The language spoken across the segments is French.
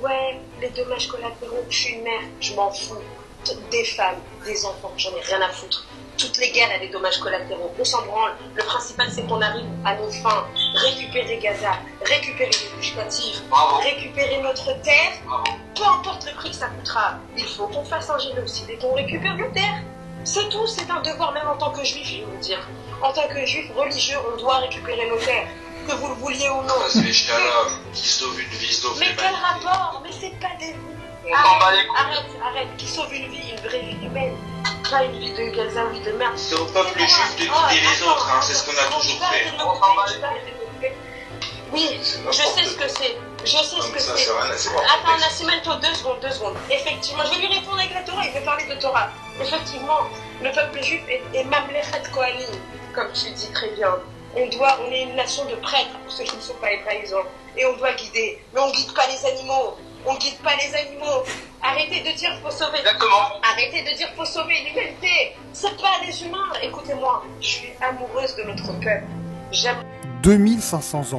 Ouais, les dommages collatéraux, je suis une mère, je m'en fous. Des femmes, des enfants, j'en ai rien à foutre. Toutes les guerres, elles, des dommages collatéraux, on s'en branle. Le principal, c'est qu'on arrive à nos fins. Récupérer Gaza, récupérer les fugitives, récupérer notre terre. Peu importe le prix que ça coûtera, il faut qu'on fasse un génocide et qu'on récupère nos terres. C'est tout, c'est un devoir, même en tant que juif, je vais vous dire. En tant que juif religieux, on doit récupérer nos terres. Que vous le vouliez ou non. C'est les chialas qui sauvent une vie, sauvent mais quel rapport? Mais c'est pas des... Arrête, qui sauve une vie, une vraie vie humaine. Pas une vie de Gaza, une vie de merde. C'est au peuple juif de guider les autres, hein, c'est ce qu'on a toujours fait. Oui, je sais ce que c'est. Attends, Nascimento, 2 secondes. Effectivement, je vais lui répondre avec la Torah, il veut parler de Torah. Effectivement, le peuple juif est Mamlechet Kohanim, comme tu dis très bien. On est une nation de prêtres, pour ceux qui ne sont pas hébraïsants. Et on doit guider. Mais on ne guide pas les animaux. Arrêtez de dire faut sauver. Exactement. Arrêtez de dire faut sauver l'humanité. C'est pas les humains. Écoutez-moi, je suis amoureuse de notre peuple. J'aime. 2500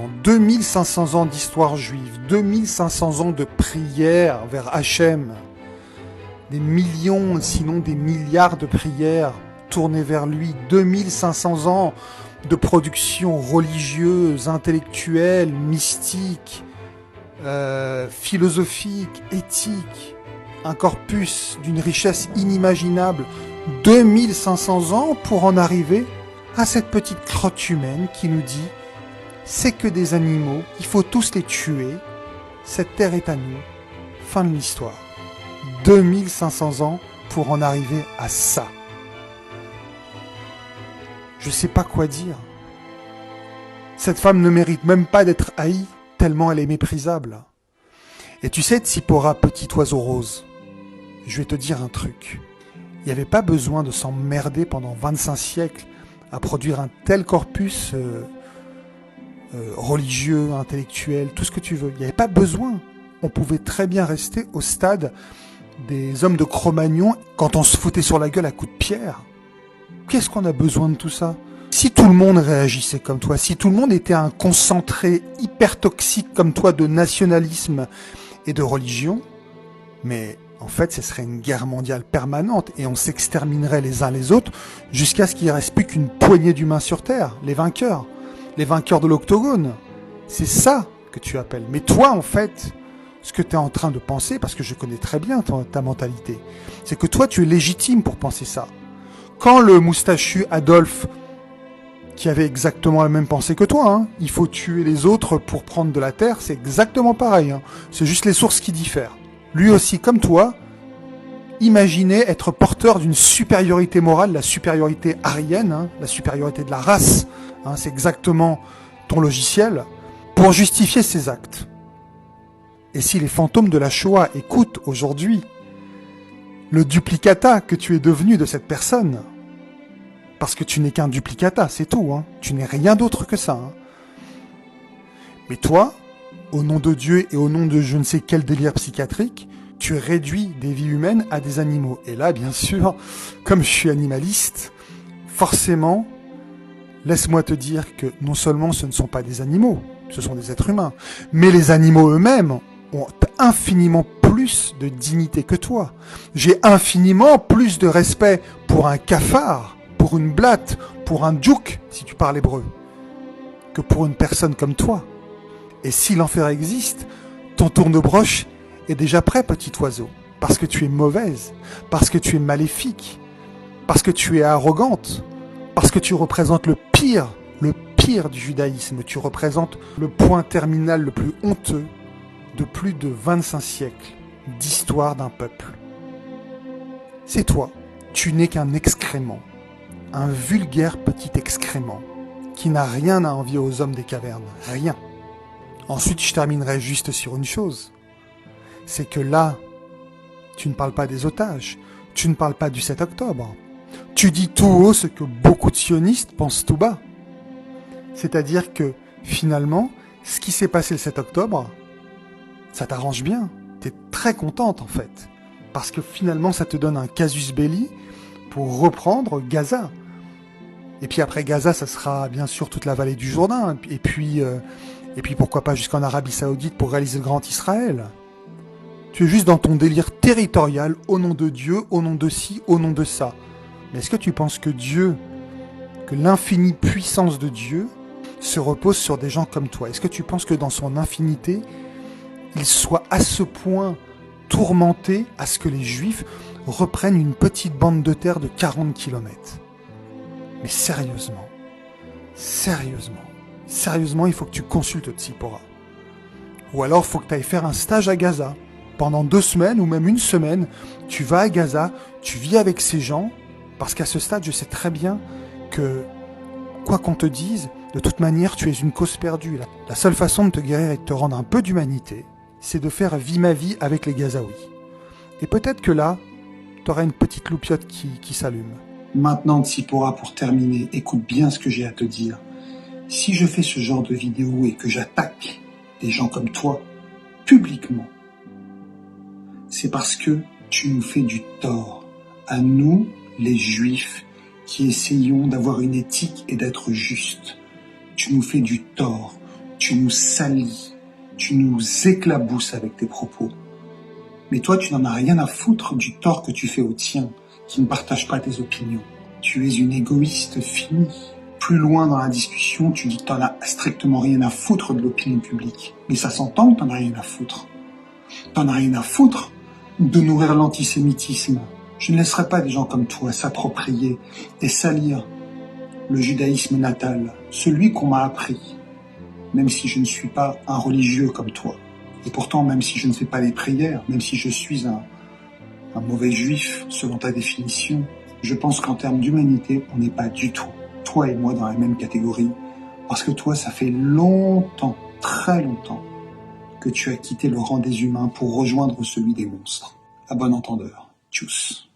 ans d'histoire juive, 2500 ans de prière vers Hachem, des millions, sinon des milliards de prières tournées vers lui, 2500 ans de production religieuse, intellectuelle, mystique, philosophique, éthique, un corpus d'une richesse inimaginable, 2500 ans pour en arriver à cette petite crotte humaine qui nous dit « c'est que des animaux, il faut tous les tuer, cette terre est à nous, fin de l'histoire ». 2500 ans pour en arriver à ça. Je sais pas quoi dire. Cette femme ne mérite même pas d'être haïe, tellement elle est méprisable. Et tu sais, Tsipora, petit oiseau rose, je vais te dire un truc. Il n'y avait pas besoin de s'emmerder pendant 25 siècles à produire un tel corpus religieux, intellectuel, tout ce que tu veux. Il n'y avait pas besoin. On pouvait très bien rester au stade des hommes de Cro-Magnon quand on se foutait sur la gueule à coups de pierre. Qu'est-ce qu'on a besoin de tout ça? Si tout le monde réagissait comme toi, si tout le monde était un concentré hyper toxique comme toi de nationalisme et de religion, mais en fait ce serait une guerre mondiale permanente et on s'exterminerait les uns les autres jusqu'à ce qu'il ne reste plus qu'une poignée d'humains sur Terre, les vainqueurs de l'octogone. C'est ça que tu appelles. Mais toi en fait, ce que tu es en train de penser, parce que je connais très bien ta mentalité, c'est que toi tu es légitime pour penser ça. Quand le moustachu Adolphe, qui avait exactement la même pensée que toi, hein, il faut tuer les autres pour prendre de la terre, c'est exactement pareil. Hein. C'est juste les sources qui diffèrent. Lui aussi, comme toi, imaginait être porteur d'une supériorité morale, la supériorité aryenne, hein, la supériorité de la race, hein, c'est exactement ton logiciel, pour justifier ses actes. Et si les fantômes de la Shoah écoutent aujourd'hui le duplicata que tu es devenu de cette personne, parce que tu n'es qu'un duplicata, c'est tout, hein. Tu n'es rien d'autre que ça. Hein. Mais toi, au nom de Dieu et au nom de je ne sais quel délire psychiatrique, tu réduis des vies humaines à des animaux. Et là, bien sûr, comme je suis animaliste, forcément, laisse-moi te dire que non seulement ce ne sont pas des animaux, ce sont des êtres humains, mais les animaux eux-mêmes ont infiniment plus de dignité que toi. J'ai infiniment plus de respect pour un cafard, pour une blatte, pour un djouk, si tu parles hébreu, que pour une personne comme toi. Et si l'enfer existe, ton tourne-broche est déjà prêt, petit oiseau, parce que tu es mauvaise, parce que tu es maléfique, parce que tu es arrogante, parce que tu représentes le pire du judaïsme, tu représentes le point terminal le plus honteux de plus de 25 siècles d'histoire d'un peuple. C'est toi, tu n'es qu'un excrément, un vulgaire petit excrément, qui n'a rien à envier aux hommes des cavernes, rien. Ensuite, je terminerai juste sur une chose, c'est que là, tu ne parles pas des otages, tu ne parles pas du 7 octobre, tu dis tout haut ce que beaucoup de sionistes pensent tout bas. C'est-à-dire que, finalement, ce qui s'est passé le 7 octobre, ça t'arrange bien, t'es très contente en fait, parce que finalement ça te donne un casus belli pour reprendre Gaza. Et puis après Gaza, ça sera bien sûr toute la vallée du Jourdain, et puis pourquoi pas jusqu'en Arabie Saoudite pour réaliser le grand Israël. Tu es juste dans ton délire territorial, au nom de Dieu, au nom de ci, au nom de ça. Mais est-ce que tu penses que Dieu, que l'infinie puissance de Dieu se repose sur des gens comme toi? Est-ce que tu penses que dans son infinité, il soit à ce point tourmenté à ce que les Juifs reprennent une petite bande de terre de 40 kilomètres? Mais sérieusement, il faut que tu consultes Tzipora. Ou alors, il faut que tu ailles faire un stage à Gaza. Pendant 2 semaines ou même 1 semaine, tu vas à Gaza, tu vis avec ces gens, parce qu'à ce stade, je sais très bien que, quoi qu'on te dise, de toute manière, tu es une cause perdue. La seule façon de te guérir et de te rendre un peu d'humanité, c'est de faire vie ma vie avec les Gazaouis. Et peut-être que là, tu auras une petite loupiote qui s'allume. Maintenant, Tzipora, pour terminer, écoute bien ce que j'ai à te dire. Si je fais ce genre de vidéo et que j'attaque des gens comme toi, publiquement, c'est parce que tu nous fais du tort. À nous, les Juifs, qui essayons d'avoir une éthique et d'être justes. Tu nous fais du tort, tu nous salis, tu nous éclabousses avec tes propos. Mais toi, tu n'en as rien à foutre du tort que tu fais aux tiens, qui ne partagent pas tes opinions. Tu es une égoïste finie. Plus loin dans la discussion, tu dis que t'en as strictement rien à foutre de l'opinion publique. Mais ça s'entend que t'en as rien à foutre. T'en as rien à foutre de nourrir l'antisémitisme. Je ne laisserai pas des gens comme toi s'approprier et salir le judaïsme natal, celui qu'on m'a appris, même si je ne suis pas un religieux comme toi. Et pourtant, même si je ne fais pas les prières, même si je suis un mauvais juif, selon ta définition, je pense qu'en termes d'humanité, on n'est pas du tout, toi et moi, dans la même catégorie. Parce que toi, ça fait longtemps, très longtemps, que tu as quitté le rang des humains pour rejoindre celui des monstres. À bon entendeur. Tchuss.